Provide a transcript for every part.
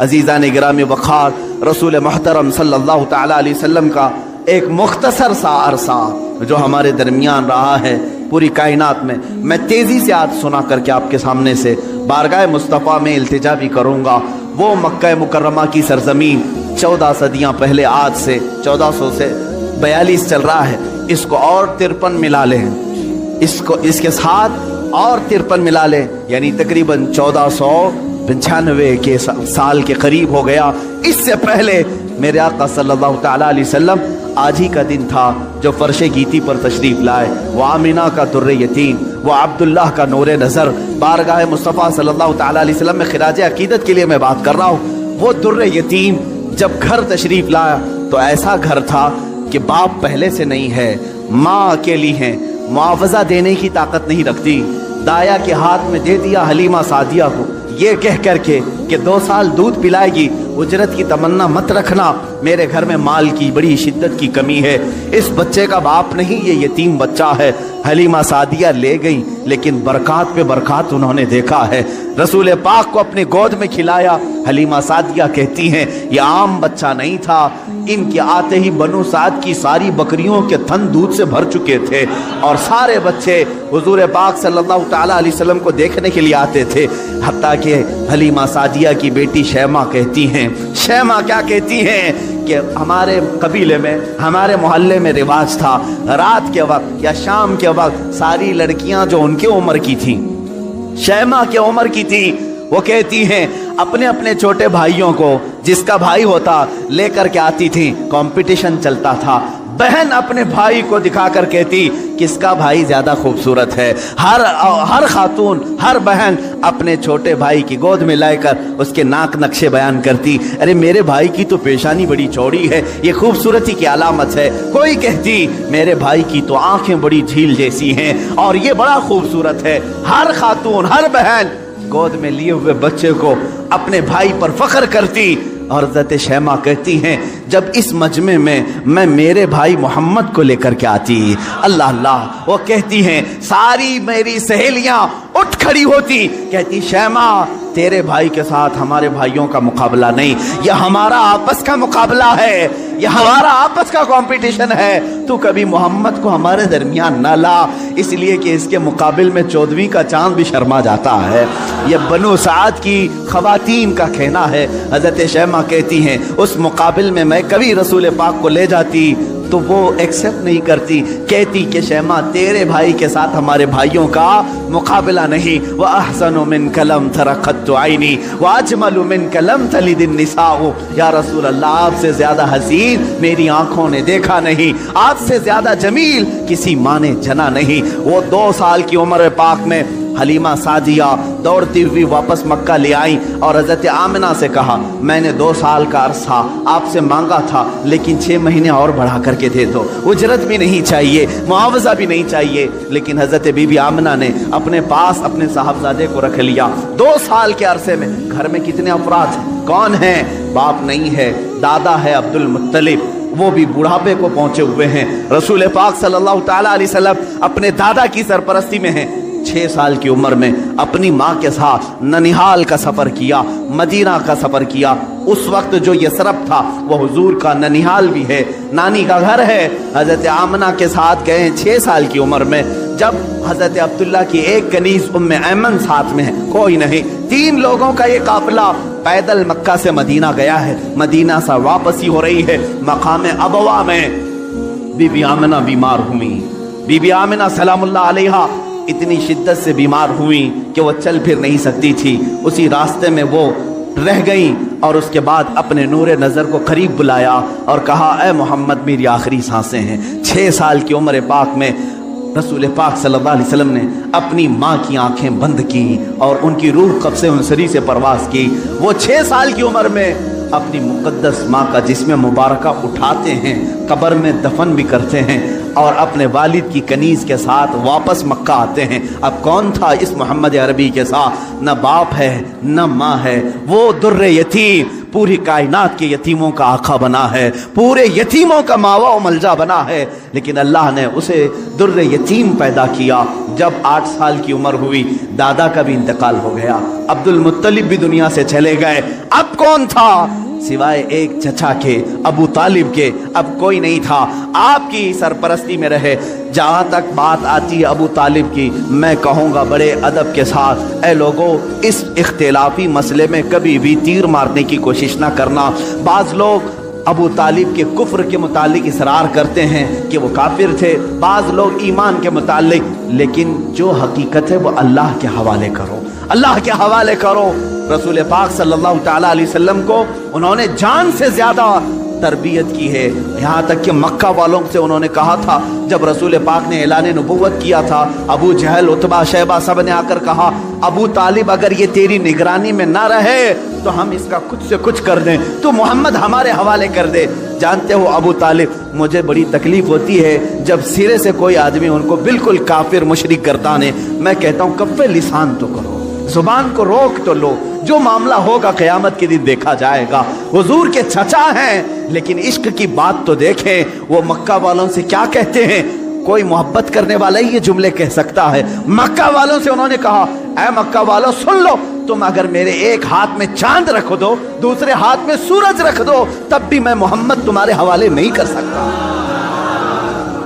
अजीज़ान गिरामी वक़ार, रसूल मोहतरम सल्लल्लाहु ताला अलैहि वसल्लम का एक मुख्तसर सा अरसा जो हमारे दरमियान रहा है पूरी कायनात में, मैं तेज़ी से आज सुना करके आपके सामने से बारगाह मुस्तफ़ा में इल्तिजा भी करूँगा। वो मक्का मुकर्रमा की सरजमीन 14 सदियाँ पहले, आज से 1400 से 42 चल रहा है, इसको और 53 मिला लें, इसको इसके साथ और 53 मिला लें, यानी तकरीबन 1495 के साल के करीब हो गया। इससे पहले मेरे आका सल्लल्लाहु ताला अलैहि वसल्लम आज ही का दिन था जो फर्शे गीती पर तशरीफ लाए। वो आमिना का दुर्रे यतीम, वो अब्दुल्लाह का नूरे नज़र, बारगाह मुस्तफ़ा सल्लल्लाहु ताला अलैहि वसल्लम में खिराज अकीदत के लिए मैं बात कर रहा हूँ। वो दुर्रे यतीम जब घर तशरीफ लाया तो ऐसा घर था कि बाप पहले से नहीं है, माँ अकेली है, मुआवजा देने की ताकत नहीं रखती। दाया के हाथ में दे दिया हलीमा सादिया को, ये कह करके कि 2 साल दूध पिलाएगी, उजरत की तमन्ना मत रखना, मेरे घर में माल की बड़ी शिद्दत की कमी है। इस बच्चे का बाप नहीं, ये यतीम बच्चा है। हलीमा सादिया ले गई, लेकिन बरक़ात पे बरक़ात उन्होंने देखा है। रसूल पाक को अपने गोद में खिलाया। हलीमा सादिया कहती हैं ये आम बच्चा नहीं था, इनके आते ही बनु साद की सारी बकरियों के थन दूध से भर चुके थे और सारे बच्चे हुजूर पाक सल्लल्लाहु ताला अलैहि वसल्लम को देखने के लिए आते थे। हत्ता कि हलीमा सादिया की बेटी शैमा कहती हैं, शैमा क्या कहती हैं कि हमारे कबीले में, हमारे मोहल्ले में रिवाज था, रात के वक्त या शाम के वक्त सारी लड़कियां जो उनके उम्र की थी, शैमा के उम्र की थी, वो कहती हैं अपने अपने छोटे भाइयों को, जिसका भाई होता लेकर के आती थी, कंपटीशन चलता था। बहन अपने भाई को दिखाकर कहती किसका भाई ज्यादा खूबसूरत है। हर खातून, हर बहन अपने छोटे भाई की गोद में लाकर उसके नाक नक्शे बयान करती, अरे मेरे भाई की तो पेशानी बड़ी चौड़ी है, ये खूबसूरती की अलामत है। कोई कहती मेरे भाई की तो आंखें बड़ी झील जैसी हैं और ये बड़ा खूबसूरत है। हर खातून, हर बहन गोद में लिए हुए बच्चे को अपने भाई पर फख्र करती। और हज़रत शैमा कहती हैं जब इस मजमे में मैं मेरे भाई मोहम्मद को लेकर के आती, अल्लाह अल्लाह, वो कहती हैं सारी मेरी सहेलियां उठ खड़ी होती, कहती शैमा तेरे भाई के साथ हमारे भाइयों का मुकाबला नहीं, यह हमारा आपस का मुकाबला है, यह हमारा आपस का कंपटीशन है। तू कभी मोहम्मद को हमारे दरमियान ना ला, इसलिए कि इसके मुकाबिल में 14वीं का चांद भी शर्मा जाता है। यह बनु साद की खवातीन का कहना है। हज़रत शैमा कहती हैं उस मुकाबिल में मैं कभी रसूल पाक को ले जाती तो वो एक्सेप्ट नहीं करती, कहती कि शैमा तेरे भाई के साथ हमारे भाइयों का मुकाबला नहीं। व अहसनु मिन कलम तरक़त्तु आइनी व अजमलु मिन कलम तलिदिन निसाउ, या रसूल अल्लाह आपसे ज्यादा हसीन मेरी आंखों ने देखा नहीं, आपसे ज्यादा जमील किसी माँ ने जना नहीं। वो 2 साल की उम्र पाक में हलीमा सादिया दौड़ती हुई वापस मक्का ले आई और हज़रत आमिना से कहा मैंने 2 साल का अरसा आपसे मांगा था, लेकिन 6 महीने और बढ़ा करके दे दो, उजरत भी नहीं चाहिए, मुआवजा भी नहीं चाहिए। लेकिन हज़रत बीबी आमिना ने अपने पास अपने साहबजादे को रख लिया। 2 साल के अरसे में घर में कितने अफराद हैं, कौन है? बाप नहीं है, दादा है अब्दुल मुत्तलिब, वो भी बुढ़ापे को पहुंचे हुए हैं। रसूल पाक सल्लल्लाहु ताला अलैहि वसल्लम अपने दादा की सरपरस्ती में हैं। 6 साल की उम्र में अपनी माँ के साथ ननिहाल का सफ़र किया, मदीना का सफ़र किया। उस वक्त जो यसरब था वो हुजूर का ननिहाल भी है, नानी का घर है। हज़रत आमना के साथ गए 6 साल की उम्र में, जब हज़रत अब्दुल्ला की एक कनीज़ उम्मे ऐमन साथ में है, कोई नहीं, 3 लोगों का ये काफिला पैदल मक्का से मदीना गया है। मदीना से वापसी हो रही है। मकाम अबवा में बीबी आमिना बीमार हुई। बीबी आमिना सलामुल्लाह अलैहा इतनी शिद्दत से बीमार हुई कि वो चल फिर नहीं सकती थी। उसी रास्ते में वो रह गई और उसके बाद अपने नूरे नज़र को करीब बुलाया और कहा ए मोहम्मद मेरी आखिरी सांसें हैं। 6 साल की उम्र पाक में रसूल पाक सल्लल्लाहु अलैहि वसल्लम ने अपनी माँ की आंखें बंद की और उनकी रूह कब्ज़े उनसरी से परवास की। वो 6 साल की उम्र में अपनी मुक़द्दस माँ का जिस्म मुबारका उठाते हैं, कब्र में दफन भी करते हैं और अपने वालिद की कनीज़ के साथ वापस मक्का आते हैं। अब कौन था इस मोहम्मद अरबी के साथ? न बाप है न माँ है, वो दुर्रे यतीम पूरी कायनात के यतीमों का आका बना है, पूरे यतीमों का मावा व मलजा बना है। लेकिन अल्लाह ने उसे दुर्रे यतीम पैदा किया। जब 8 साल की उम्र हुई दादा का भी इंतकाल हो गया, अब्दुल मुत्तलिब भी दुनिया से चले गए। अब अब कौन था सिवाय एक चचा के, अबू तालिब के, अब कोई नहीं था। आपकी सरपरस्ती में रहे। जहां तक बात आती है अबू तालिब की, मैं कहूँगा बड़े अदब के साथ, ऐ लोगों, इस इख्तिलाफी मसले में कभी भी तीर मारने की कोशिश ना करना। बाज लोग अबू तालिब के कुफ्र के मुतालिक इसरार करते हैं कि वो काफिर थे, बाज लोग ईमान के मुतालिक, लेकिन जो हकीकत है वो अल्लाह के हवाले करो, अल्लाह के हवाले करो। रसूल पाक सल्लल्लाहु तआला अलैहि वसल्लम को उन्होंने जान से ज्यादा तरबियत की है। यहाँ तक कि मक्का वालों से उन्होंने कहा था, जब रसूल पाक ने ऐलान नबुव्वत किया था, अबू जहल, उतबा, शैबा सब ने आकर कहा, अबू तालिब अगर ये तेरी निगरानी में ना रहे तो हम इसका कुछ से कुछ कर दें, तो मोहम्मद हमारे हवाले कर दे। जानते हो अबू तालिब, मुझे बड़ी तकलीफ होती है जब सिरे से कोई आदमी उनको बिल्कुल काफिर मुशरिक करता है। मैं कहता हूँ कफ़े लिसान तो करो, जुबान को रोक तो लो, जो मामला होगा क़यामत के दिन देखा जाएगा। हुजूर के चचा हैं, लेकिन इश्क की बात तो देखें, वो मक्का वालों से क्या कहते हैं। कोई मोहब्बत करने वाला ही ये जुमले कह सकता है। मक्का वालों से उन्होंने कहा, ऐ मक्का वालों सुन लो, तुम अगर मेरे एक हाथ में चांद रख दो, दूसरे हाथ में सूरज रख दो, तब भी मैं मोहम्मद तुम्हारे हवाले नहीं कर सकता।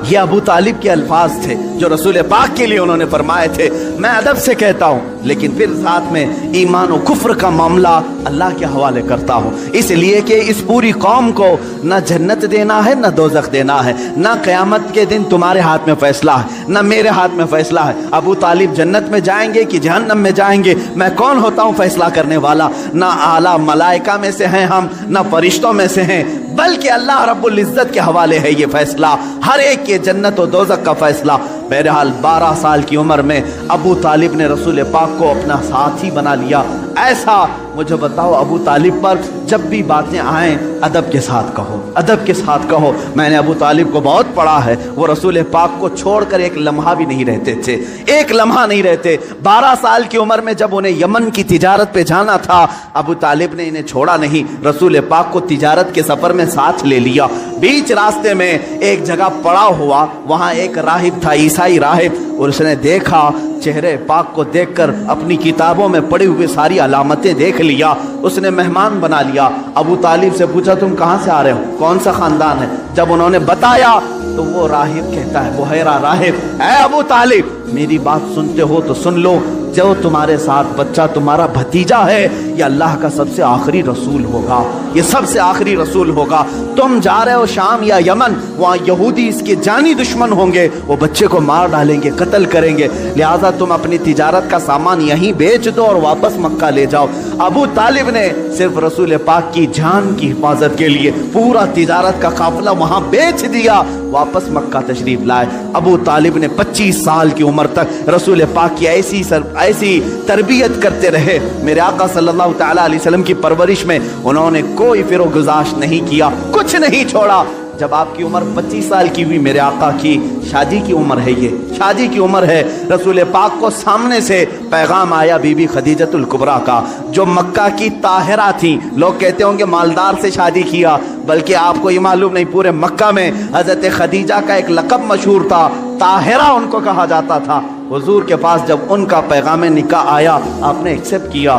ये अबू तालिब के अल्फाज थे जो रसूल पाक के लिए उन्होंने फरमाए थे। मैं अदब से कहता हूँ, लेकिन फिर साथ में ईमान और कुफ्र का मामला अल्लाह के हवाले करता हूँ, इसलिए कि इस पूरी कौम को न जन्नत देना है न दोज़ख देना है, न क़यामत के दिन तुम्हारे हाथ में फैसला है न मेरे हाथ में फैसला है। अबू तालिब जन्नत में जाएंगे कि जहन्नम में जाएंगे, मैं कौन होता हूँ फैसला करने वाला। न आला मलाइका में से हैं हम, न फरिश्तों में से हैं, बल्कि अल्लाह रब्बुल इज्जत के हवाले है ये फैसला, हर एक के जन्नत और दोज़ख का फैसला। बहरहाल 12 साल की उम्र में अबू तालिब ने रसूल पाक को अपना साथी बना लिया। ऐसा मुझे बताओ, अबू तालिब पर जब भी बातें आएँ अदब के साथ कहो, अदब के साथ कहो। मैंने अबू तालिब को बहुत पढ़ा है, वो रसूल पाक को छोड़कर एक लम्हा भी नहीं रहते थे, एक लम्हा नहीं रहते। 12 साल की उम्र में जब उन्हें यमन की तिजारत पे जाना था, अबू तालिब ने इन्हें छोड़ा नहीं, रसूल पाक को तिजारत के सफर में साथ ले लिया। बीच रास्ते में एक जगह पड़ा हुआ, वहां एक राहिब था, ईसाई राहिब, और उसने देखा, चेहरे पाक को देखकर अपनी किताबों में पड़ी हुई सारी अलामतें देख लिया, उसने मेहमान बना लिया। अबू तालिब से पूछा, तुम कहाँ से आ रहे हो, कौन सा खानदान है। जब उन्होंने बताया तो वो राहिब कहता है, बुहैरा राहिब, ऐ अबू तालिब, मेरी बात सुनते हो तो सुन लो, जो तुम्हारे साथ बच्चा तुम्हारा भतीजा है, ये अल्लाह का सबसे आखिरी रसूल होगा, ये सबसे आखिरी रसूल होगा। तुम जा रहे हो शाम या यमन, वहाँ यहूदी इसके जानी दुश्मन होंगे, वो बच्चे को मार डालेंगे, कत्ल करेंगे, लिहाजा तुम अपनी तिजारत का सामान यहीं बेच दो और वापस मक्का ले जाओ। अबू तालिब ने सिर्फ रसूल पाक की जान की हिफाजत के लिए पूरा तिजारत का काफिला वहाँ बेच दिया, वापस मक्का तशरीफ लाए। अबू तालिब ने 25 साल की उम्र तक रसूल पाक की ऐसी तरबियत करते रहे। मेरे आका सल्लल्लाहु तआला अलैहि वसल्लम की परवरिश में उन्होंने कोई फिरोगुजाश नहीं किया, कुछ नहीं छोड़ा। जब आपकी उम्र 25 साल की हुई, मेरे आका की शादी की उम्र है, ये शादी की उम्र है, रसूल पाक को सामने से पैगाम आया बीबी खदीजतुल कुबरा का, जो मक्का की ताहिरा थी। लोग कहते होंगे मालदार से शादी किया, बल्कि आपको ये मालूम नहीं, पूरे मक्का में हजरत खदीजा का एक लक़ब मशहूर था, ताहिरा उनको कहा जाता था। हुजूर के पास जब उनका पैगाम निकाह आया, आपने एक्सेप्ट किया।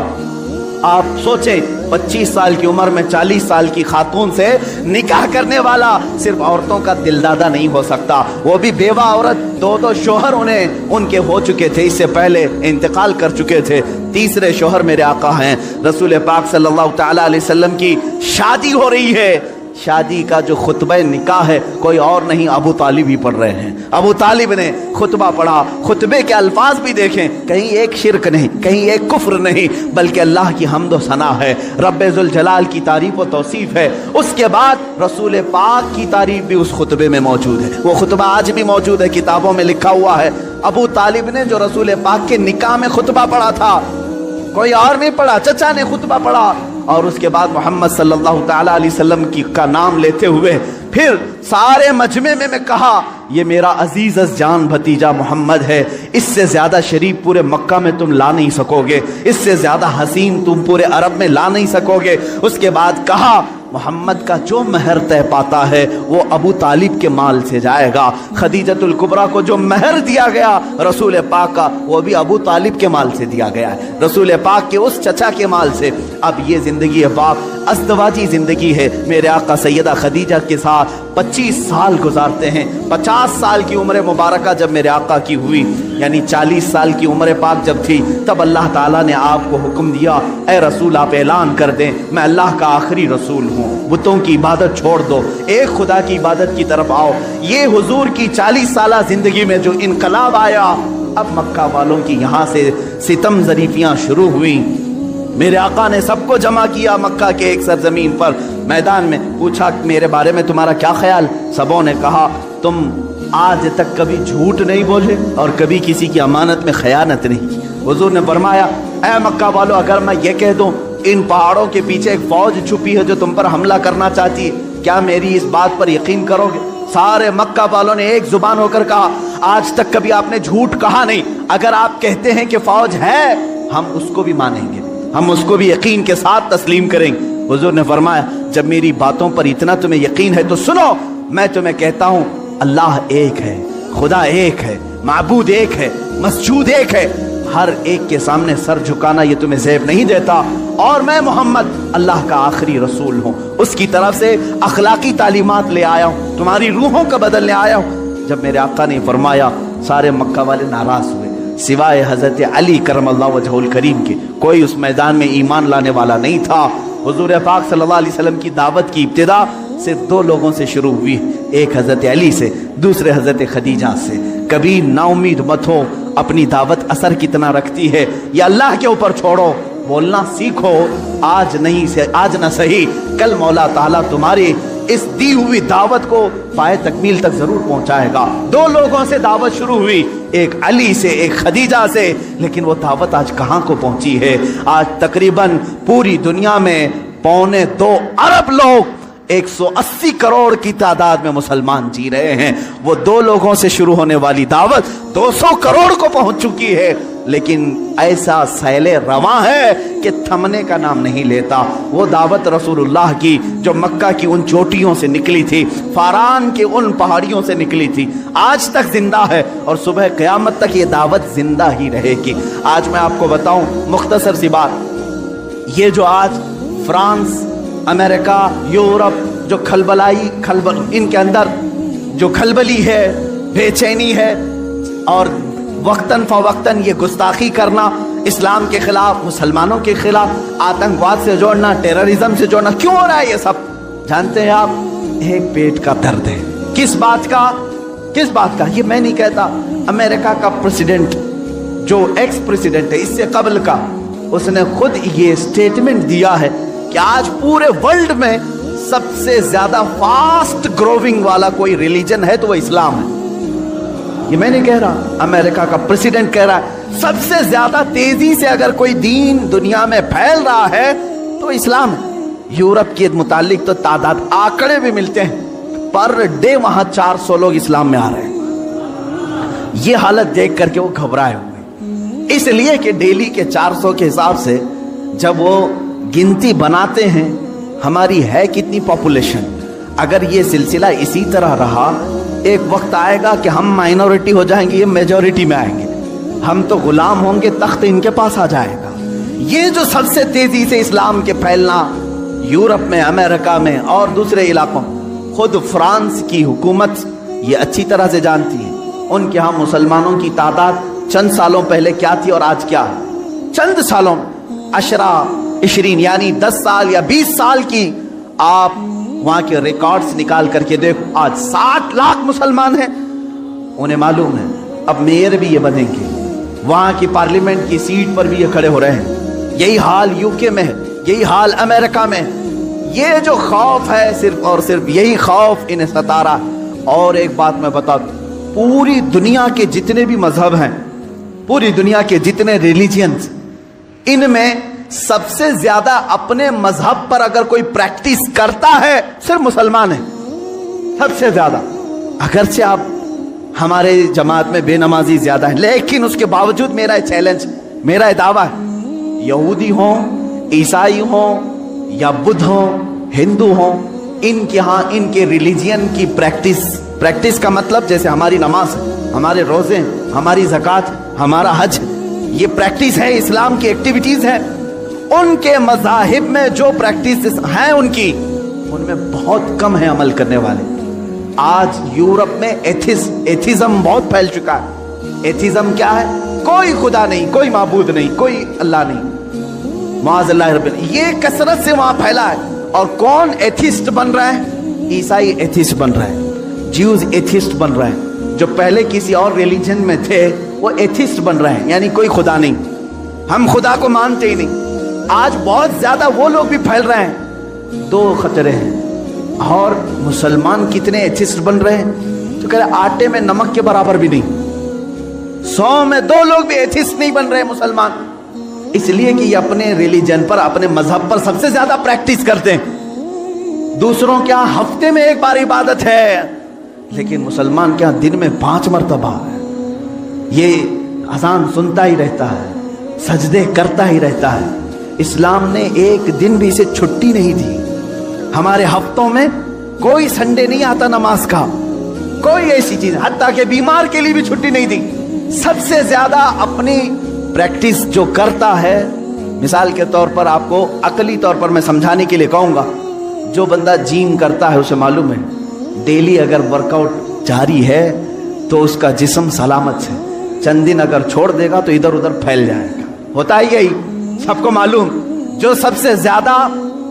आप सोचें, 25 साल की उम्र में 40 साल की खातून से निकाह करने वाला सिर्फ औरतों का दिलदादा नहीं हो सकता, वो भी बेवा औरत, 2 शोहर उन्हें उनके हो चुके थे, इससे पहले इंतकाल कर चुके थे। तीसरे शोहर मेरे आका हैं, रसूल पाक सल्लल्लाहु तआला अलैहि वसल्लम की शादी हो रही है। शादी का जो खुतबा निकाह है कोई और नहीं, अबू तालिब ही पढ़ रहे हैं। अबू तालिब ने खुतबा पढ़ा, खुतबे के अल्फाज भी देखें, कहीं एक शिरक नहीं, कहीं एक कुफ्र नहीं, बल्कि अल्लाह की हम्द व सना है, रब्बे जुल जलाल की तारीफ व तौसीफ है। उसके बाद रसूल पाक की तारीफ भी उस खुतबे में मौजूद है, वो खुतबा आज भी मौजूद है, किताबों में लिखा हुआ है। अबू तालिब ने जो रसूल पाक के निकाह में खुतबा पढ़ा था, कोई और नहीं पढ़ा, चचा ने खुतबा पढ़ा। और उसके बाद मोहम्मद सल्लल्लाहु तआला अलैहि वसल्लम का नाम लेते हुए फिर सारे मजमे में कहा, ये मेरा अजीज जान भतीजा मोहम्मद है, इससे ज्यादा शरीफ पूरे मक्का में तुम ला नहीं सकोगे, इससे ज्यादा हसीन तुम पूरे अरब में ला नहीं सकोगे। उसके बाद कहा, मोहम्मद का जो महर तय पाता है वो अबू तालिब के माल से जाएगा। खदीजतुल कुबरा को जो महर दिया गया रसूल पाक का, वो भी अबू तालिब के माल से दिया गया है, रसूल पाक के उस चचा के माल से। अब ये जिंदगी है पाक, अज़दवाजी जिंदगी है। मेरे आका सैयदा खदीजा के साथ 25 साल गुजारते हैं। 50 साल की उम्र मुबारका जब मेरे आका की हुई, यानी 40 साल की उम्र पाक जब थी, तब अल्लाह ताला ने आपको हुक्म दिया, ए रसूल आप ऐलान कर दें मैं अल्लाह का आखिरी रसूल हूँ, बुतों की इबादत छोड़ दो, एक खुदा की इबादत की तरफ आओ। ये हुजूर की 40 साल जिंदगी में जो इनकलाब आया, अब मक्का वालों की यहाँ से सितम ज़रीफियाँ शुरू हुई। मेरे आका ने सबको जमा किया मक्का के एक सरजमीन पर, मैदान में पूछा मेरे बारे में तुम्हारा क्या ख्याल। सबों ने कहा तुम आज तक कभी झूठ नहीं बोले और कभी किसी की अमानत में खयानत नहीं की। हुजूर ने फरमाया, ऐ मक्का वालों, अगर मैं ये कह दूं इन पहाड़ों के पीछे एक फौज छुपी है जो तुम पर हमला करना चाहती है, क्या मेरी इस बात पर यकीन करोगे? सारे मक्का वालों ने एक जुबान होकर कहा, आज तक कभी आपने झूठ कहा नहीं, अगर आप कहते हैं कि फौज है हम उसको भी मानेंगे, हम उसको भी यकीन के साथ तस्लीम करेंगे। हुजूर ने फरमाया, जब मेरी बातों पर इतना तुम्हें यकीन है तो सुनो, मैं तुम्हें कहता हूं अल्लाह एक है, खुदा एक है, माबूद एक है, मस्जूद एक है, हर एक के सामने सर झुकाना ये तुम्हें ज़ेब नहीं देता, और मैं मोहम्मद अल्लाह का आखिरी रसूल हूँ, उसकी तरफ से अखलाकी तालीमात ले आया हूँ, तुम्हारी रूहों का बदलने आया हूँ। जब मेरे आका ने फरमाया, सारे मक्का वाले नाराज हुए, सिवाय हजरत अली करमल्लाहु वजहुल करीम के कोई उस मैदान में ईमान लाने वाला नहीं था। हुजूर पाक सल्लल्लाहु अलैहि वसल्लम की दावत की इब्तिदा सिर्फ 2 लोगों से शुरू हुई, एक हजरत अली से, दूसरे हजरत खदीजा से। कभी नाउमीद मत हो, अपनी दावत असर कितना रखती है ये अल्लाह के ऊपर छोड़ो, बोलना सीखो, आज नहीं से आज न सही कल मौला ताला तुम्हारी इस दी हुई दावत को पाए तकमील तक जरूर पहुंचाएगा। 2 लोगों से दावत शुरू हुई, एक अली से, एक खदीजा से, लेकिन वो दावत आज कहां को पहुंची है? आज तकरीबन पूरी दुनिया में 2.25 अरब लोग 180 करोड़ की तादाद में मुसलमान जी रहे हैं। वो 2 लोगों से शुरू होने वाली दावत 200 करोड़ को पहुंच चुकी है, लेकिन ऐसा सैले रवां है कि थमने का नाम नहीं लेता। वो दावत रसूलुल्लाह की जो मक्का की उन चोटियों से निकली थी, फारान के उन पहाड़ियों से निकली थी, आज तक जिंदा है और सुबह क़यामत तक ये दावत जिंदा ही रहेगी। आज मैं आपको बताऊं मुख्तसर सी बात, ये जो आज फ्रांस, अमेरिका, यूरोप जो खलबल इनके अंदर जो खलबली है, बेचैनी है और वक्तन फवक्तन ये गुस्ताखी करना, इस्लाम के खिलाफ, मुसलमानों के खिलाफ, आतंकवाद से जोड़ना, टेररिज्म से जोड़ना, क्यों हो रहा है ये सब? जानते हैं आप, एक पेट का दर्द है। किस बात का? ये मैं नहीं कहता, अमेरिका का प्रेसिडेंट जो एक्स प्रेसिडेंट है इससे कबल का, उसने खुद ये स्टेटमेंट दिया है कि आज पूरे वर्ल्ड में सबसे ज्यादा फास्ट ग्रोविंग वाला कोई रिलीजन है तो वो इस्लाम है। ये मैं नहीं कह रहा, अमेरिका का प्रेसिडेंट कह रहा है, सबसे ज्यादा तेजी से अगर कोई दीन दुनिया में फैल रहा है तो इस्लाम है। यूरोप के मुतालिक तो तादाद आंकड़े भी मिलते हैं, पर डे वहां 400 लोग इस्लाम में आ रहे हैं। ये हालत देख करके वो घबराए हुए, इसलिए कि डेली के 400 के हिसाब से जब वो गिनती बनाते हैं हमारी है कितनी पॉपुलेशन, अगर ये सिलसिला इसी तरह रहा, एक वक्त आएगा कि हम माइनॉरिटी हो जाएंगे, ये मेजॉरिटी में आएंगे, हम तो गुलाम होंगे, तख्त इनके पास आ जाएगा। ये जो सबसे तेजी से इस्लाम के फैलना यूरोप में, अमेरिका में और दूसरे इलाकों, खुद फ्रांस की हुकूमत ये अच्छी तरह से जानती है। उनके यहाँ मुसलमानों की तादाद चंद सालों पहले क्या थी और आज क्या है? चंद सालों, 20 यानी 10 साल या 20 साल की आप वहां के रिकॉर्ड्स निकाल करके देखो, आज 60 लाख मुसलमान हैं। उन्हें मालूम है अब मेयर भी ये बनेंगे, वहां की पार्लियामेंट की सीट पर भी ये खड़े हो रहे हैं। यही हाल यूके में है, यही हाल अमेरिका में। ये जो खौफ है सिर्फ और सिर्फ यही खौफ इन्हें सता रहा है। और एक बात मैं बता दूं, पूरी दुनिया के जितने भी मजहब हैं, पूरी दुनिया के जितने रिलीजियंस, इनमें सबसे ज्यादा अपने मजहब पर अगर कोई प्रैक्टिस करता है सिर्फ मुसलमान है, सबसे ज्यादा। अगरचे आप हमारे जमात में बेनमाजी ज्यादा है, लेकिन उसके बावजूद मेरा चैलेंज, मेरा दावा है, यहूदी हो, ईसाई हो या बुद्ध हो हिंदू हों, इनके यहाँ इनके रिलीजियन की प्रैक्टिस का मतलब जैसे हमारी नमाज, हमारे रोजे, हमारी ज़कात, हमारा हज, ये प्रैक्टिस है, इस्लाम की एक्टिविटीज है। उनके मज़ाहिब में जो प्रैक्टिस हैं उनकी, उनमें बहुत कम है अमल करने वाले। आज यूरोप में एथिज्म बहुत फैल चुका है। एथिज्म क्या है? कोई खुदा नहीं, कोई माबूद नहीं, कोई अल्लाह नहीं, माअज़ल्लाह रब्बिल, ये कसरत से वहां फैला है। और कौन एथिस्ट बन रहा है? ईसाई एथिस्ट बन रहा है, ज्यूज एथिस्ट बन रहा है। जो पहले किसी और रिलीजन में थे वो एथिस्ट बन रहे हैं, यानी कोई खुदा नहीं, हम खुदा को मानते ही नहीं। आज बहुत ज्यादा वो लोग भी फैल रहे हैं। दो खतरे हैं। और मुसलमान कितने एथिस्ट बन रहे हैं, तो कह रहे आटे में नमक के बराबर भी नहीं। 100 में 2 लोग भी एथिस्ट नहीं बन रहे मुसलमान, इसलिए कि ये अपने रिलीजन पर, अपने मजहब पर सबसे ज्यादा प्रैक्टिस करते हैं। दूसरों क्या हफ्ते में 1 बार इबादत है, लेकिन मुसलमान क्या दिन में 5 मरतबा है। ये अजान सुनता ही रहता है, सजदे करता ही रहता है। इस्लाम ने एक दिन भी इसे छुट्टी नहीं दी। हमारे हफ्तों में कोई संडे नहीं आता नमाज का, कोई ऐसी चीज, हत्ता के बीमार के लिए भी छुट्टी नहीं दी। सबसे ज्यादा अपनी प्रैक्टिस जो करता है, मिसाल के तौर पर आपको अकली तौर पर मैं समझाने के लिए कहूंगा, जो बंदा जिम करता है उसे मालूम है डेली अगर वर्कआउट जारी है तो उसका जिस्म सलामत है। चंद दिन अगर छोड़ देगा तो इधर उधर फैल जाएगा। होता ही यही, सबको मालूम। जो सबसे ज्यादा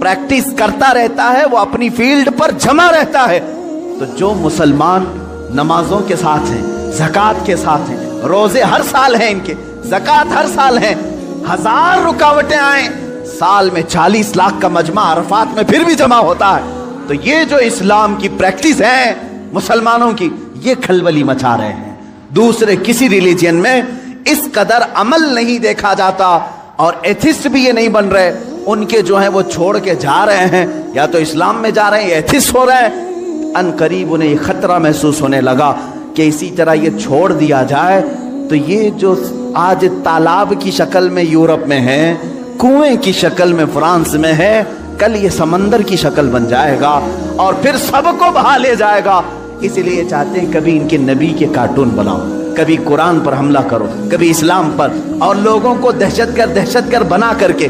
प्रैक्टिस करता रहता है वो अपनी फील्ड पर जमा रहता है। तो जो मुसलमान नमाजों के साथ हैं, ज़कात के साथ हैं, रोजे हर साल हैं इनके, ज़कात हर साल है, 1000 रुकावटें आए, साल में 40 लाख का मजमा अरफात में फिर भी जमा होता है। तो ये जो इस्लाम की प्रैक्टिस है मुसलमानों की, ये खलबली मचा रहे हैं। दूसरे किसी रिलीजियन में इस कदर अमल नहीं देखा जाता, और एथिस्ट भी ये नहीं बन रहे। उनके जो है वो छोड़ के जा रहे हैं, या तो इस्लाम में जा रहे हैं, एथिस्ट हो रहे हैं। अनकरीब उन्हें ये खतरा महसूस होने लगा कि इसी तरह ये छोड़ दिया जाए तो ये जो आज तालाब की शक्ल में यूरोप में है, कुएं की शक्ल में फ्रांस में है, कल ये समंदर की शक्ल बन जाएगा और फिर सबको बहा ले जाएगा। इसलिए चाहते हैं कभी इनके नबी के कार्टून बनाओ, कभी कुरान पर हमला करो, कभी इस्लाम पर, और लोगों को दहशतगर्द बना करके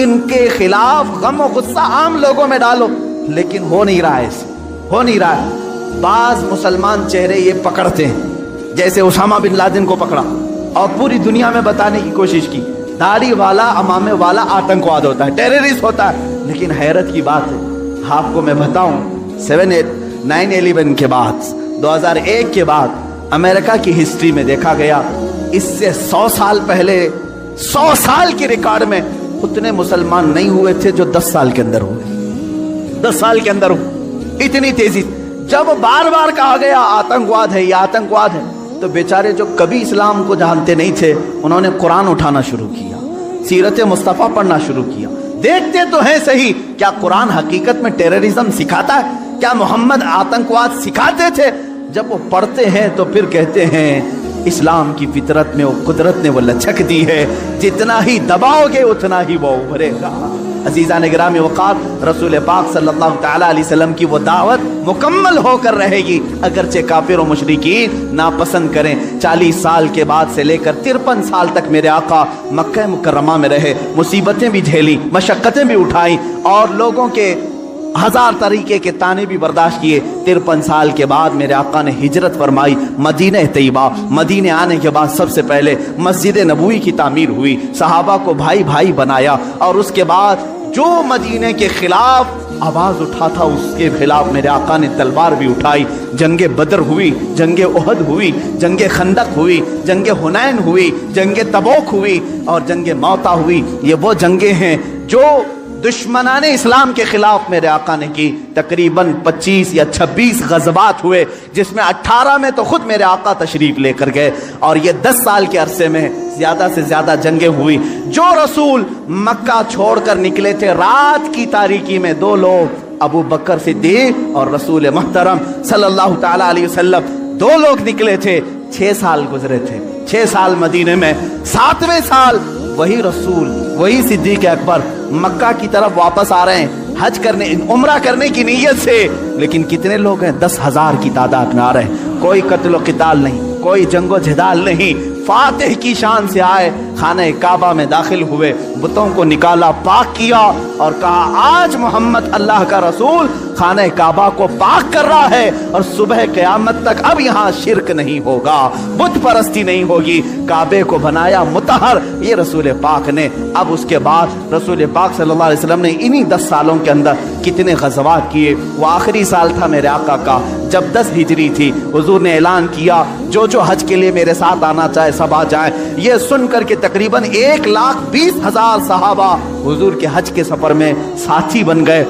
इनके खिलाफ गम और गुस्सा आम लोगों में डालो। लेकिन हो नहीं रहा है, हो नहीं रहा है। बाज मुसलमान चेहरे ये पकड़ते हैं, जैसे उसामा बिन लादेन को पकड़ा और पूरी दुनिया में बताने की कोशिश की, दाढ़ी वाला अमामे वाला आतंकवाद होता है, टेररिस्ट होता है। लेकिन हैरत की बात है, आपको मैं बताऊं, 9/11 के बाद, 2001 के बाद अमेरिका की हिस्ट्री में देखा गया, इससे 100 साल पहले, 100 साल के रिकॉर्ड में उतने मुसलमान नहीं हुए थे जो 10 साल के अंदर हुए। 10 साल के अंदर हुए इतनी तेजी। जब बार बार कहा गया आतंकवाद है, ये आतंकवाद है, तो बेचारे जो कभी इस्लाम को जानते नहीं थे, उन्होंने कुरान उठाना शुरू किया, सीरत मुस्तफा पढ़ना शुरू किया। देखते तो हैं सही, क्या कुरान हकीकत में टेररिज्म सिखाता है? क्या मोहम्मद आतंकवाद सिखाते थे? जब वो पढ़ते हैं तो फिर कहते हैं इस्लाम की फितरत में वो कुदरत ने वो लचक दी है, जितना ही दबाओगे उतना ही वो उभरेगा। अजीज़ान गिरामी वक़ार, रसूल पाक सल्लल्लाहु तआला अलैहि वसल्लम की वो दावत मुकम्मल होकर रहेगी, अगरचे काफिर और मुशरिकीन नापसंद करें। 40 साल के बाद से लेकर 53 साल तक मेरे आका मक्का मुकर्रमा में रहे, मुसीबतें भी झेली, मशक्क़तें भी उठाई और लोगों के 1000 तरीके के ताने भी बर्दाश्त किए। 53 साल के बाद मेरे आका ने हिजरत फरमाई मदीने तैयबा। मदीने आने के बाद सबसे पहले मस्जिद नबवी की तामीर हुई, सहाबा को भाई भाई बनाया, और उसके बाद जो मदीने के खिलाफ आवाज उठा था उसके खिलाफ मेरे आका ने तलवार भी उठाई। जंगे बदर हुई, जंगे उहद हुई, जंगे खंदक हुई, जंगे हुनैन हुई, जंगे तबूक हुई और जंगे मौता हुई। ये वो जंगे हैं जो दुश्मनाने इस्लाम के खिलाफ मेरे आका ने की। तकरीबन 25 या 26 गज़बात हुए, जिसमें 18 में तो खुद मेरे आका तशरीफ लेकर गए, और ये 10 साल के अरसे में ज्यादा से ज्यादा जंगें हुई। जो रसूल मक्का छोड़कर निकले थे रात की तारीकी में, 2 लोग, अबू बकर सिद्दीक और रसूल मोहतरम सल्लल्लाहु तआला अलैहि वसल्लम, 2 लोग निकले थे। 6 साल गुजरे थे, 6 साल मदीने में। 7वें साल वही रसूल, वही सिद्दीक अकबर मक्का की तरफ वापस आ रहे हैं। हज करने उम्रा करने की नीयत से, लेकिन कितने लोग हैं? 10,000 की तादाद में आ रहे हैं। कोई कत्ल क़िताल नहीं, कोई जंगो जिदाल नहीं, फातिह की शान से आए, खाने काबा में दाखिल हुए, बुतों को निकाला, पाक किया और कहा आज मोहम्मद अल्लाह का रसूल खाने काबा को पाक कर रहा है और सुबह क़यामत तक अब यहाँ शिरक नहीं होगा, बुत परस्ती नहीं होगी। काबे को बनाया मुतहर ये रसूल पाक ने। अब उसके बाद रसूल पाक सल्लल्लाहु अलैहि वसल्लम ने इन्हीं 10 सालों के अंदर कितने ग़ज़वात किए। वो आखिरी साल था मेरे आका का जब 10 हिजरी थी। हुजूर ने ऐलान किया जो जो हज के लिए मेरे साथ आना चाहे सब आ जाए। ये सुन करके तकरीबन 1,20,000 सहाबा हुजूर के हज के सफर में साथी बन गए।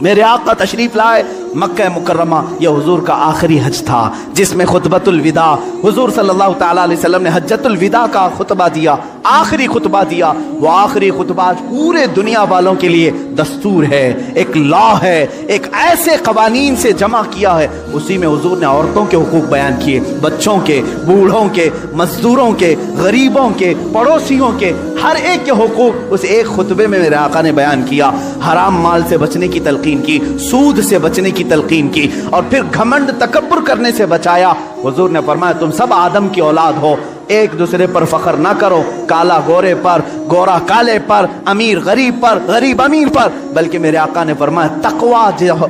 मेरे आका तशरीफ लाए मक्का मुकर्रमा। यह हुजूर का आखिरी हज था जिसमें खुतबतुल विदा हुजूर सल्लल्लाहु तआला अलैहि वसल्लम ने हज्जतुल विदा का खुतबा दिया, आखिरी खुतबा दिया। वो आखिरी खुतबा पूरे दुनिया वालों के लिए दस्तूर है, एक लॉ है, एक ऐसे कवानीन से जमा किया है। उसी में हुजूर ने औरतों के हुकूक बयान किए, बच्चों के, बूढ़ों के, मजदूरों के, गरीबों के, पड़ोसियों के, हर एक के हुकूक उस एक खुतबे में मेरे आका ने बयान किया। हराम माल से बचने की तलकीन की, सूद से बचने की तलकीन की और फिर घमंड तकब्बुर करने से बचाया। हुजूर ने फरमाया तुम सब आदम की औलाद हो, एक दूसरे पर फख्र ना करो, काला गोरे पर, गोरा काले पर, अमीर गरीब पर, गरीब अमीर पर, बल्कि मेरे आका ने फरमाया तकवा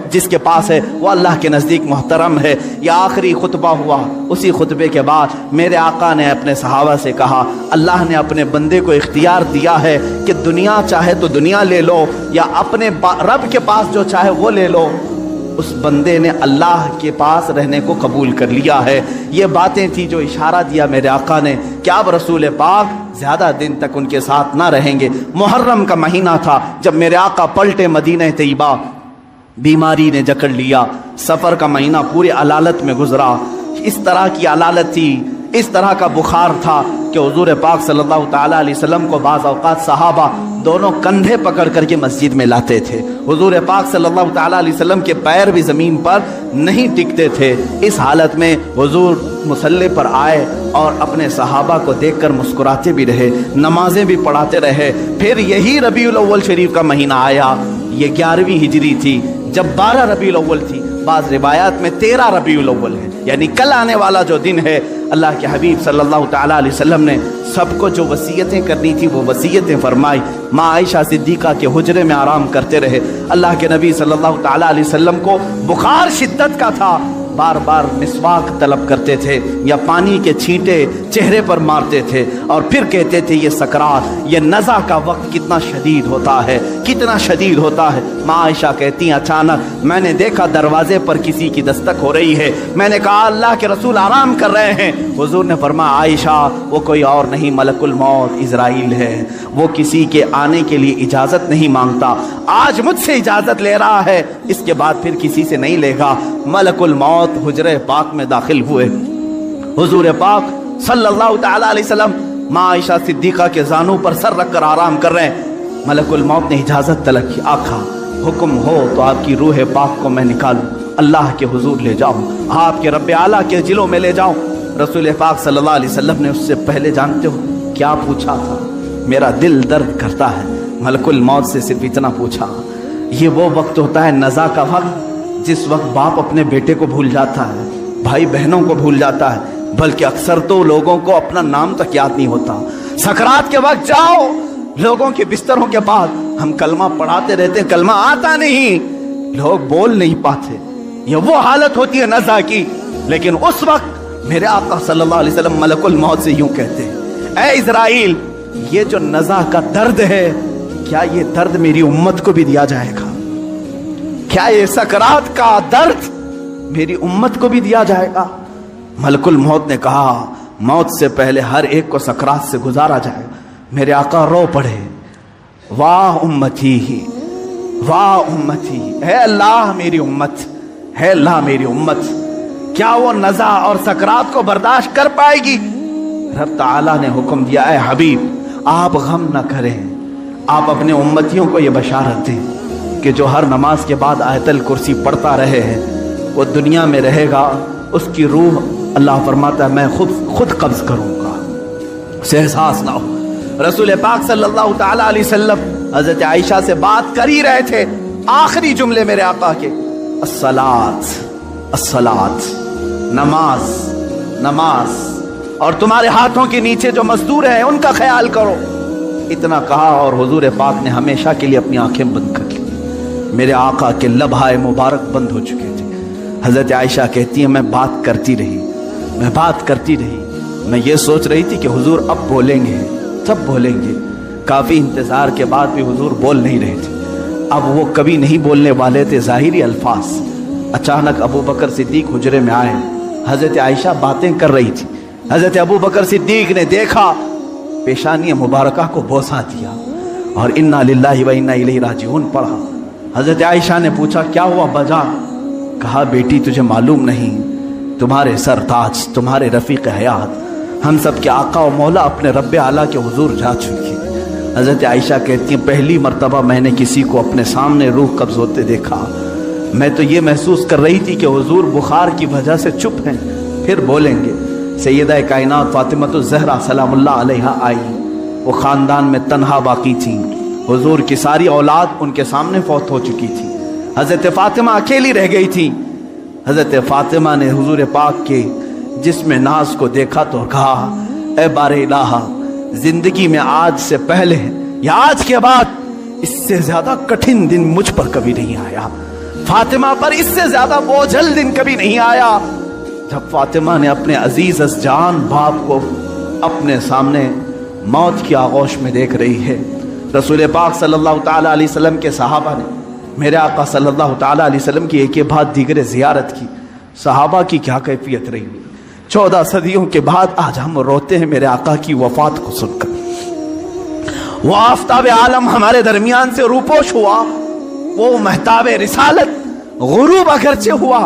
जिसके पास है वो अल्लाह के नज़दीक मोहतरम है। यह आखिरी खुतबा हुआ। उसी खुतबे के बाद मेरे आका ने अपने सहाबा से कहा अल्लाह ने अपने बंदे को इख्तियार दिया है कि दुनिया चाहे तो दुनिया ले लो या अपने रब के पास जो चाहे वो ले लो। उस बंदे ने अल्लाह के पास रहने को कबूल कर लिया है। ये बातें थी जो इशारा दिया मेरे आका ने कि अब रसूल पाक ज़्यादा दिन तक उनके साथ ना रहेंगे। मुहर्रम का महीना था जब मेरे आका पलटे मदीना तैयबा। बीमारी ने जकड़ लिया, सफ़र का महीना पूरे अलालत में गुजरा। इस तरह की अलालत थी, इस तरह का बुखार था कि हुजूर पाक सल्लल्लाहु तआला अलैहि वसल्लम को बाज़ औक़ात सहाबा दोनों कंधे पकड़ करके मस्जिद में लाते थे। हुजूर पाक सल्लल्लाहु तआला अलैहि वसल्लम के पैर भी ज़मीन पर नहीं टिकते थे। इस हालत में हुजूर मुसल्ले पर आए और अपने सहाबा को देखकर मुस्कुराते भी रहे, नमाजें भी पढ़ाते रहे। फिर यही रबीउल अव्वल शरीफ का महीना आया। ये 11वीं हिजरी थी जब 12 रबीउल अव्वल थी। बाज़ रिवायात में 13 रबीउल अव्वल है, यानी कल आने वाला जो दिन है। अल्लाह के हबीब सल्लल्लाहु तआला अलैहि वसल्लम ने सबको जो वसीयतें करनी थी वो वसीयतें फरमाई। माँ आयशा सिद्दीक़ा के हुजरे में आराम करते रहे। अल्लाह के नबी सल्लल्लाहु तआला अलैहि वसल्लम को बुखार शिद्दत का था, बार बार मिसवाक तलब करते थे या पानी के छींटे चेहरे पर मारते थे और फिर कहते थे ये सकरात, ये नज़ा का वक्त कितना शदीद होता है, कितना शदीद होता है। माँ आयशा कहती हैं अचानक मैंने देखा दरवाजे पर किसी की दस्तक हो रही है। मैंने कहा अल्लाह के रसूल आराम कर रहे हैं। हुजूर ने फरमाया आयशा वो कोई और नहीं मलकुल मौत इज़राइल है, वो किसी के आने के लिए इजाज़त नहीं मांगता। आज मुझसे इजाज़त ले रहा है, इसके बाद फिर किसी से नहीं लेगा। मलकुल मौत हुजरे पाक में दाखिल हुए। हुजूर पाक सल्लल्लाहु तआला अलैहि वसल्लम माँ आयशा सिद्दीक़ा के जानू पर सर रख कर आराम कर रहे हैं। मलकुल मौत ने इजाज़त तलब की, आका हुक्म हो तो आपकी रूह पाक को मैं निकालूं, अल्लाह के हुजूर ले जाऊं, आपके रब्बे आला के जिलों में ले जाऊं। रसूल पाक सल्लल्लाहु अलैहि वसल्लम ने उससे पहले जानते हो क्या पूछा था? मेरा दिल दर्द करता है। मलकुल मौत से सिर्फ इतना पूछा, ये वो वक्त होता है नज़ा का वक्त जिस वक्त बाप अपने बेटे को भूल जाता है, भाई बहनों को भूल जाता है, बल्कि अक्सर तो लोगों को अपना नाम तक याद नहीं होता। सकरात के वक्त जाओ लोगों के बिस्तरों के पास, हम कलमा पढ़ाते रहते हैं, कलमा आता नहीं, लोग बोल नहीं पाते। ये वो हालत होती है नज़ा की। लेकिन उस वक्त मेरे आका सल्लल्लाहु अलैहि वसल्लम मलकुल मौत से यूं कहते हैं, ऐ इज़राइल ये जो नज़ा का दर्द है, क्या ये दर्द मेरी उम्मत को भी दिया जाएगा? क्या ये सकरात का दर्द मेरी उम्मत को भी दिया जाएगा? मलकुल मौत ने कहा मौत से पहले हर एक को सकरात से गुजारा जाएगा। मेरे आका रो पड़े, वाह उम्मती, वाह उम्मती, है अल्लाह मेरी उम्मत, है अल्लाह मेरी उम्मत, क्या वो नज़ा और सकरात को बर्दाश्त कर पाएगी? रब ताला ने हुक्म दिया, है हबीब आप गम न करें, आप अपने उम्मतियों को ये बशारत दें कि जो हर नमाज के बाद आयतल कुर्सी पढ़ता रहे हैं वो दुनिया में रहेगा, उसकी रूह अल्लाह फरमाता है मैं खुद कब्ज करूंगा, उसे एहसास ना हो। रसूल पाक सल्लल्लाहु तआला अलैहि वसल्लम हज़रत आयशा से बात कर ही रहे थे, आखिरी जुमले मेरे आका के, अस्सलात अस्सलात, नमाज नमाज, और तुम्हारे हाथों के नीचे जो मजदूर हैं उनका ख्याल करो। इतना कहा और हुजूर पाक ने हमेशा के लिए अपनी आंखें बंद कर ली। मेरे आका के लबहाए मुबारक बंद हो चुके थे। हजरत आयशा कहती है मैं बात करती रही, मैं बात करती रही, मैं ये सोच रही थी कि हुजूर अब बोलेंगे, तब बोलेंगे। काफ़ी इंतज़ार के बाद भी हुजूर बोल नहीं रहे थे। अब वो कभी नहीं बोलने वाले थे ज़ाहिरी अल्फाज। अचानक अबू बकर सिद्दीक हुजरे में आए। हजरत आयशा बातें कर रही थी। हजरत अबू बकर सिद्दीक ने देखा, पेशानी मुबारका को बोसा दिया और इन्ना लिल्लाहि व इन्ना इलैहि राजिऊन पढ़ा। हजरत आयशा ने पूछा क्या हुआ बजा? कहा बेटी तुझे मालूम नहीं, तुम्हारे सरताज, तुम्हारे रफ़ीक हयात, हम सब के आका और मौला अपने रब्बे आला के हुजूर जा चुके। हजरत आयशा कहती हैं पहली मर्तबा मैंने किसी को अपने सामने रूह कब्ज़ होते देखा। मैं तो ये महसूस कर रही थी कि हुजूर बुखार की वजह से चुप हैं, फिर बोलेंगे। सैयदा कायनात फातिमा ज़हरा सलामुल्लाह अलैहा आई। वो ख़ानदान में तन्हा बाकी थी। हुजूर की सारी औलाद उनके सामने फौत हो चुकी थी। हज़रत फ़ातिमा अकेली रह गई थी। हज़रत फ़ातिमा ने हुजूर पाक के जिस्म नाज को देखा तो कहा ए बारे इलाहा, जिंदगी में आज से पहले या आज के बाद इससे ज्यादा कठिन दिन मुझ पर कभी नहीं आया, फातिमा पर इससे ज्यादा बोझल दिन कभी नहीं आया। जब फातिमा ने अपने अजीज जान बाप को अपने सामने मौत की आगोश में देख रही है, रसूल पाक सल्लल्लाहु ताला अलैहि वसल्लम के सहाबा ने मेरे आका सल्लल्लाहु ताला अलैहि वसल्लम की एक के बाद दीगरे ज़ियारत की। सहाबा की क्या कैफियत रही। 14 सदियों के बाद आज हम रोते हैं मेरे आका की वफात को सुनकर। वो आफताब आलम हमारे दरमियान से रूपोश हुआ, वो महताब रिसालत गुरूब अगरचे हुआ,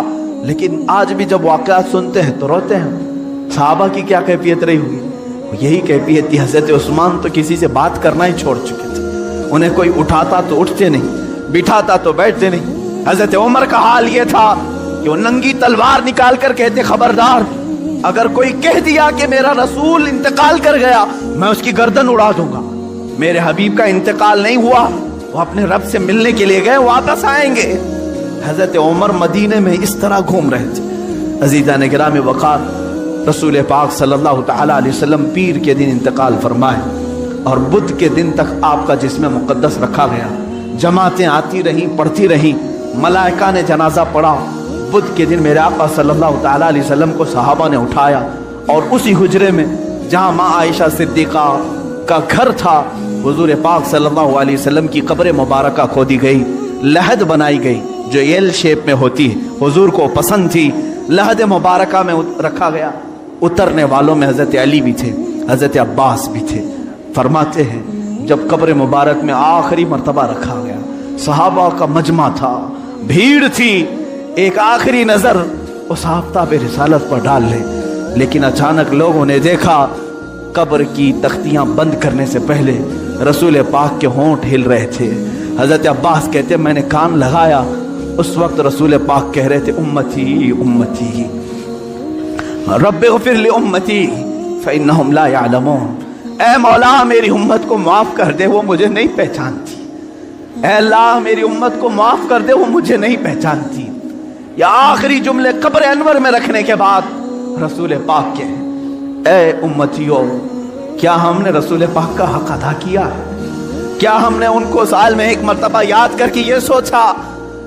लेकिन आज भी जब वाक़यात सुनते हैं तो रोते हैं। सहाबा की क्या कैफियत रही होगी? यही कैफियत थी। हज़रत उस्मान तो किसी से बात करना ही छोड़ चुके थे। उन्हें कोई उठाता तो उठते नहीं, बिठाता तो बैठते नहीं। हज़रत उमर का हाल ये था कि वो नंगी तलवार निकाल कर कहते खबरदार, अगर कोई कह दिया कि मेरा रसूल इंतकाल कर गया मैं उसकी गर्दन उड़ा दूंगा। मेरे हबीब का इंतकाल नहीं हुआ, वो अपने रब से मिलने के लिए गए, वापस आएंगे। हज़रत उमर मदीने में इस तरह घूम रहे थे। अज़ीज़ान गिराम वक़ार, रसूल पाक सल्लल्लाहु ताला अलैहि वसल्लम पीर के दिन इंतकाल फरमाए और बुध के दिन तक आपका जिस्म मुक़द्दस रखा गया। जमातें आती रहीं, पढ़ती रहीं, मलाइका ने जनाजा पढ़ा। बुध के दिन मेरे आका सल्लल्लाहु ताला अलैहि वसल्लम को सहाबा ने उठाया और उसी हुजरे में जहाँ माँ आयशा सिद्दीक़ा का घर था, हुजूर पाक सल्लल्लाहु अलैहि वसल्लम की कब्र मुबारका खोदी गई, लहद बनाई गई जो एल शेप में होती है, हुजूर को पसंद थी। लहद मुबारका में रखा गया। उतरने वालों में हज़रत अली भी थे, हज़रत अब्बास भी थे। फरमाते हैं जब कब्र मुबारक में आखिरी मर्तबा रखा गया, सहाबा का मजमा था, भीड़ थी, एक आखिरी नजर उस आफताब रिसालत पर डाल ले। लेकिन अचानक लोगों ने देखा कब्र की तख्तियां बंद करने से पहले रसूल पाक के होंठ हिल रहे थे। हज़रत अब्बास कहते मैंने कान लगाया, उस वक्त रसूल पाक कह रहे थे उम्मती उम्मती रब्बिग़फिर लि उम्मती फ़इन्नहुम ला यअलमून। ऐ मौला मेरी उम्मत को माफ़ कर दे, वो मुझे नहीं पहचानती। ऐ अल्लाह मेरी उम्मत को माफ़ कर दे, वो मुझे नहीं पहचानती। या आखिरी जुमले कब्र अनवर में रखने के बाद रसूल पाक के ऐ उम्मतियों, क्या हमने रसूल पाक का हक अदा किया है? क्या हमने उनको साल में एक मर्तबा याद करके ये सोचा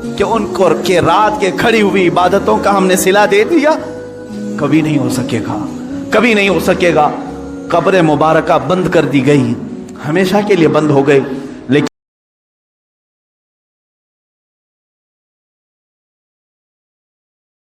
कि उनको के रात के खड़ी हुई इबादतों का हमने सिला दे दिया? कभी नहीं हो सकेगा, कभी नहीं हो सकेगा। कब्र मुबारका बंद कर दी गई, हमेशा के लिए बंद हो गई।